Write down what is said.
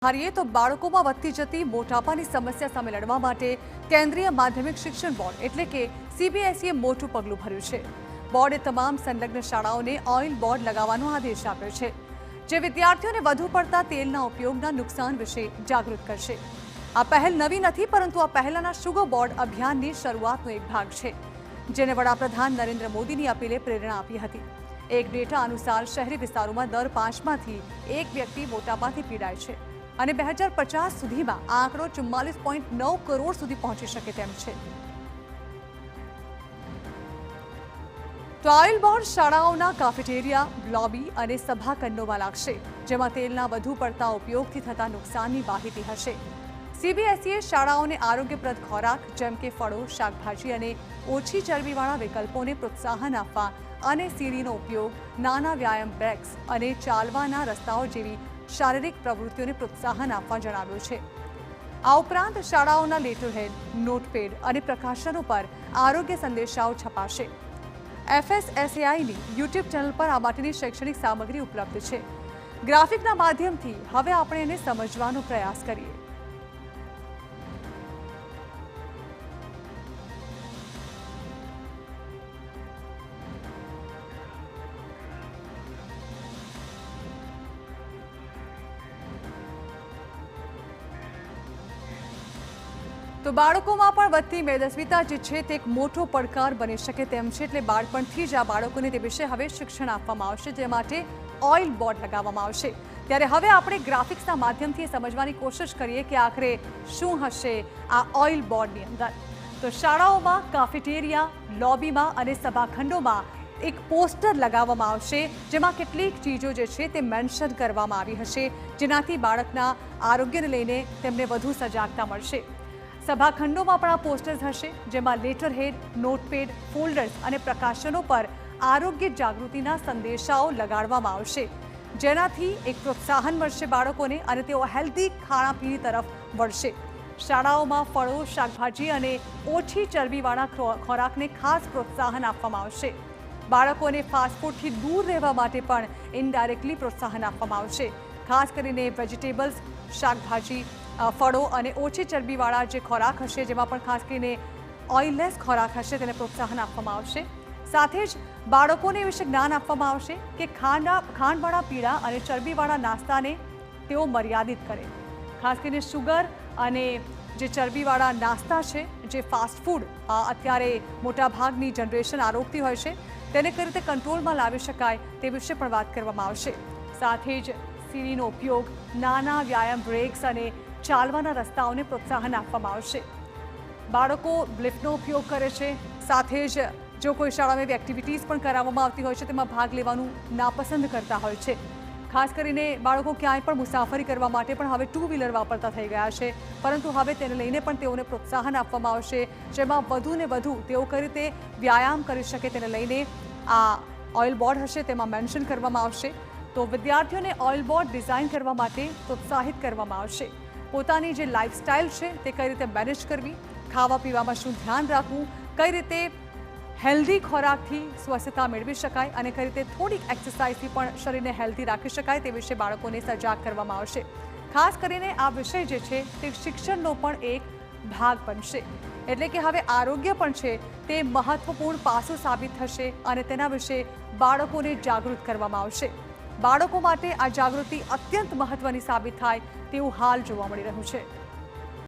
હારીએ તો બાળકોમાં વધતી જતી મોટાપાની સમસ્યા સામે લડવા માટે કેન્દ્રીય માધ્યમિક શિક્ષણ બોર્ડ એટલે કે સીબીએસઈએ મોટું પગલું ભર્યું છે। બોર્ડે તમામ સંલગ્ન શાળાઓને ઓઇલ બોર્ડ લગાવવાનો આદેશ આપ્યો છે, જે વિદ્યાર્થીઓને વધુ પડતા તેલના ઉપયોગના નુકસાન વિશે જાગૃત કરશે। આ પહેલ નવી નથી, પરંતુ આ પહેલાના શુગર બોર્ડ અભિયાનની શરૂઆતનો એક ભાગ છે, જેને વડાપ્રધાન નરેન્દ્ર મોદીની અપીલે પ્રેરણા આપી હતી। એક ડેટા અનુસાર શહેરી વિસ્તારોમાં દર 5માંથી એક વ્યક્તિ મોટાપાથી પીડાય છે અને 2050 સુધીમાં આ આંકડો 44.9 કરોડ સુધી પહોંચી શકે તેમ છે। તો ઓઇલ બોર્ડ શાળાઓના કાફેટેરિયા, લોબી અને સભાખંડોમાં લાગશે, જેમાં તેલના વધુ પડતા ઉપયોગથી થતા નુકસાનની માહિતી હશે। સીબીએસઈએ શાળાઓને આરોગ્યપ્રદ ખોરાક જેમ કે ફળો, શાકભાજી અને ઓછી ચરબીવાળા વિકલ્પોને પ્રોત્સાહન આપવા અને સીડીનો ઉપયોગ, નાના વ્યાયામ બ્રેક્સ અને ચાલવાના રસ્તાઓ જેવી શારીરિક પ્રવૃત્તિઓને પ્રોત્સાહન આપવા જણાવ્યું છે। આ ઉપરાંત શાળાઓના લેટરહેડ, નોટપેડ અને પ્રકાશનો પર આરોગ્ય સંદેશાઓ છપાશે। FSSAIની યુટ્યુબ ચેનલ પર આ માટેની શૈક્ષણિક સામગ્રી ઉપલબ્ધ છે। ગ્રાફિકના માધ્યમથી હવે આપણે એને સમજવાનો પ્રયાસ કરીએ। તો બાળકોમાં પણ વધતી મેદસ્વીતા જે છે તે એક મોટો પડકાર બની શકે તેમ છે, એટલે બાળપણથી જ આ બાળકોને તે વિશે હવે શિક્ષણ આપવામાં આવશે, જે માટે ઓઇલ બોર્ડ લગાવવામાં આવશે। ત્યારે હવે આપણે ગ્રાફિક્સના માધ્યમથી સમજવાની કોશિશ કરીએ કે આખરે શું હશે આ ઓઇલ બોર્ડની અંદર। તો શાળાઓમાં, કાફેટેરિયા, લોબીમાં અને સભાખંડોમાં એક પોસ્ટર લગાવવામાં આવશે, જેમાં કેટલીક ચીજો જે છે તે મેન્શન કરવામાં આવી હશે, જેનાથી બાળકના આરોગ્યને લઈને તેમને વધુ સજાગતા મળશે। સભાખંડોમાં પણ આ પોસ્ટર્સ હશે, જેમાં લેટરહેડ, નોટપેડ, ફોલ્ડર્સ અને પ્રકાશનો પર આરોગ્ય જાગૃતિના સંદેશાઓ લગાડવામાં આવશે, જેનાથી એક પ્રોત્સાહન મળશે બાળકોને અને તેઓ હેલ્ધી ખાણાપીણી તરફ વળશે। શાળાઓમાં ફળો, શાકભાજી અને ઓછી ચરબીવાળા ખોરાકને ખાસ પ્રોત્સાહન આપવામાં આવશે। બાળકોને ફાસ્ટફૂડથી દૂર રહેવા માટે પણ ઇનડાયરેક્ટલી પ્રોત્સાહન આપવામાં આવશે, ખાસ કરીને વેજીટેબલ્સ, શાકભાજી, ફળો અને ઓછી ચરબીવાળા જે ખોરાક હશે, જેમાં પણ ખાસ કરીને ઓઇલલેસ ખોરાક હશે, તેને પ્રોત્સાહન આપવામાં આવશે। સાથે જ બાળકોને એ વિશે જ્ઞાન આપવામાં આવશે કે ખાંડવાળા પીણા અને ચરબીવાળા નાસ્તાને તેઓ મર્યાદિત કરે। ખાસ કરીને શુગર અને જે ચરબીવાળા નાસ્તા છે, જે ફાસ્ટ ફૂડ અત્યારે મોટાભાગની જનરેશન આરોગતી હોય છે, તેને કઈ રીતે કંટ્રોલમાં લાવી શકાય તે વિશે પણ વાત કરવામાં આવશે। સાથે જ સીડીનો ઉપયોગ, નાના વ્યાયામ બ્રેક્સ અને ચાલવાના રસ્તાઓને પ્રોત્સાહન આપવામાં આવશે। બાળકો લિફ્ટનો ઉપયોગ કરે છે, સાથે જ જો કોઈ શાળામાં એવી એક્ટિવિટીઝ પણ કરાવવામાં આવતી હોય છે, તેમાં ભાગ લેવાનું નાપસંદ કરતા હોય છે। ખાસ કરીને બાળકો ક્યાંય પણ મુસાફરી કરવા માટે પણ હવે 2 વ્હીલર વાપરતા થઈ ગયા છે, પરંતુ હવે તેને લઈને પણ તેઓને પ્રોત્સાહન આપવામાં આવશે, જેમાં વધુને વધુ તેઓ કઈ રીતે વ્યાયામ કરી શકે તેને લઈને આ ઓઇલ બોર્ડ હશે, તેમાં મેન્શન કરવામાં આવશે। તો વિદ્યાર્થીઓને ઓઇલ બોર્ડ ડિઝાઇન કરવા માટે પ્રોત્સાહિત કરવામાં આવશે। પોતાની જે લાઇફસ્ટાઇલ છે તે કઈ રીતે મેનેજ કરવી, ખાવા પીવામાં શું ધ્યાન રાખવું, કઈ રીતે હેલ્ધી ખોરાકથી સ્વસ્થતા મેળવી શકાય અને કઈ રીતે થોડીક એક્સરસાઇઝથી પણ શરીરને હેલ્ધી રાખી શકાય તે વિશે બાળકોને સજાગ કરવામાં આવશે। ખાસ કરીને આ વિષય જે છે તે શિક્ષણનો પણ એક ભાગ બનશે, એટલે કે હવે આરોગ્ય પણ છે તે મહત્વપૂર્ણ પાસું સાબિત થશે અને તેના વિશે બાળકોને જાગૃત કરવામાં આવશે। બાળકો માટે આ જાગૃતિ અત્યંત મહત્વની સાબિત થાય તેવું હાલ જોવા મળી રહ્યું છે।